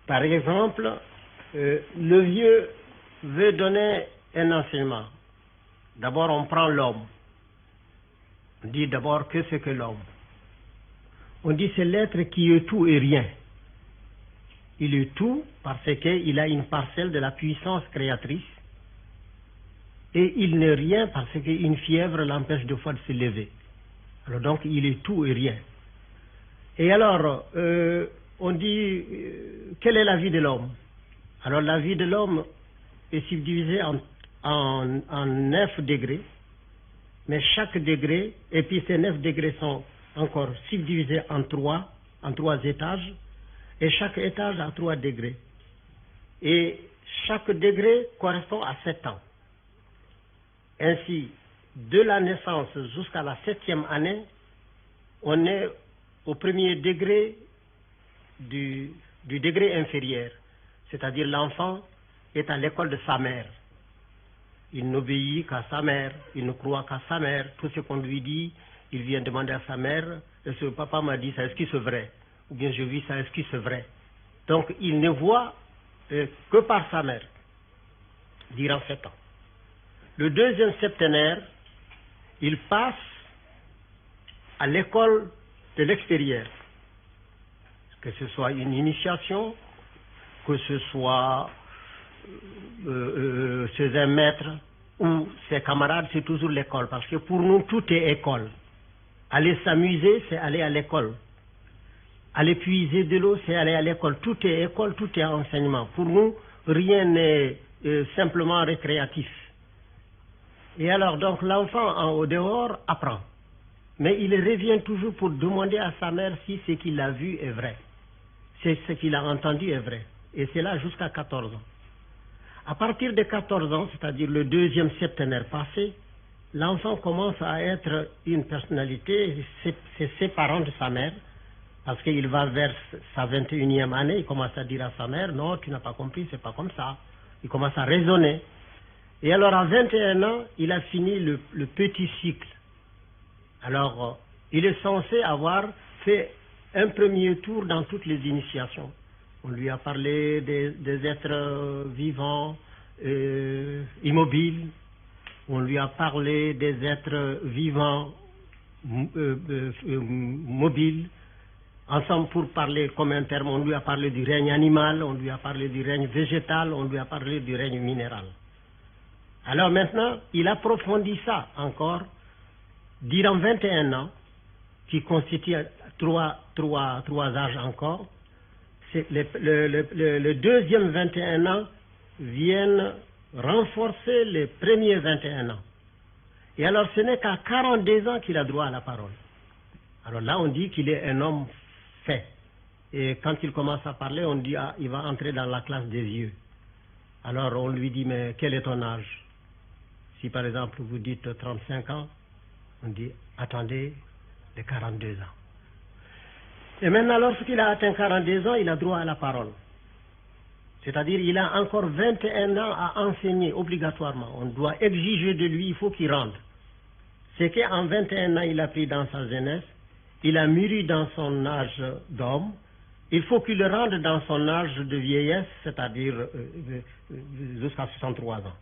Par exemple, le vieux veut donner un enseignement. D'abord, on prend l'homme. On dit d'abord que c'est que l'homme. On dit c'est l'être qui est tout et rien. Il est tout parce qu'il a une parcelle de la puissance créatrice. Et il n'est rien parce qu'une fièvre l'empêche de fois de se lever. Alors donc il est tout et rien. Et alors, on dit, quelle est la vie de l'homme? Alors la vie de l'homme est subdivisée en 9 degrés, mais chaque degré, et puis ces 9 degrés sont encore subdivisés en 3 étages, et chaque étage a 3 degrés. Et chaque degré correspond à 7 ans. Ainsi, de la naissance jusqu'à la 7e année, on est au premier degré du degré inférieur, c'est-à-dire l'enfant est à l'école de sa mère. Il n'obéit qu'à sa mère, il ne croit qu'à sa mère. Tout ce qu'on lui dit, il vient demander à sa mère, est-ce que papa m'a dit ça, est-ce que c'est vrai? Ou bien je vis ça, est-ce que c'est vrai? Donc il ne voit que par sa mère, durant 7 ans. Le deuxième septénaire, il passe à l'école de l'extérieur. Que ce soit une initiation, que ce soit chez un maître ou ses camarades, c'est toujours l'école. Parce que pour nous, tout est école. Aller s'amuser, c'est aller à l'école. Aller puiser de l'eau, c'est aller à l'école. Tout est école, tout est enseignement. Pour nous, rien n'est simplement récréatif. Et alors, donc, l'enfant au dehors apprend. Mais il revient toujours pour demander à sa mère si ce qu'il a vu est vrai. Si ce qu'il a entendu est vrai. Et c'est là jusqu'à 14 ans. À partir de 14 ans, c'est-à-dire le deuxième septénaire passé, l'enfant commence à être une personnalité, c'est séparant de sa mère, parce qu'il va vers sa 21e année, il commence à dire à sa mère, non, tu n'as pas compris, c'est pas comme ça. Il commence à raisonner. Et alors à 21 ans, il a fini le petit cycle. Alors, il est censé avoir fait un premier tour dans toutes les initiations. On lui a parlé des êtres vivants, immobiles. On lui a parlé des êtres vivants, mobiles. Ensemble, pour parler comme un terme, on lui a parlé du règne animal, on lui a parlé du règne végétal, on lui a parlé du règne minéral. Alors maintenant, il approfondit ça encore durant 21 ans, qui constitue trois âges encore. Le deuxième 21 ans viennent renforcer les premiers 21 ans. Et alors ce n'est qu'à 42 ans qu'il a droit à la parole. Alors là on dit qu'il est un homme fait. Et quand il commence à parler, on dit il va entrer dans la classe des vieux. Alors on lui dit, mais quel est ton âge? Si par exemple vous dites 35 ans, on dit, attendez, de 42 ans. Et maintenant, lorsqu'il a atteint 42 ans, il a droit à la parole. C'est-à-dire, il a encore 21 ans à enseigner obligatoirement. On doit exiger de lui, il faut qu'il rende. C'est qu'en 21 ans, il a pris dans sa jeunesse, il a mûri dans son âge d'homme, il faut qu'il le rende dans son âge de vieillesse, c'est-à-dire jusqu'à 63 ans.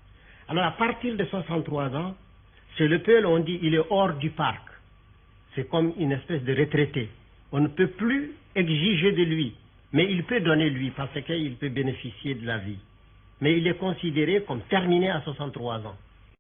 Alors, à partir de 63 ans, chez le Peul, on dit il est hors du parc. C'est comme une espèce de retraité. On ne peut plus exiger de lui, mais il peut donner lui, parce qu'il peut bénéficier de la vie. Mais il est considéré comme terminé à 63 ans.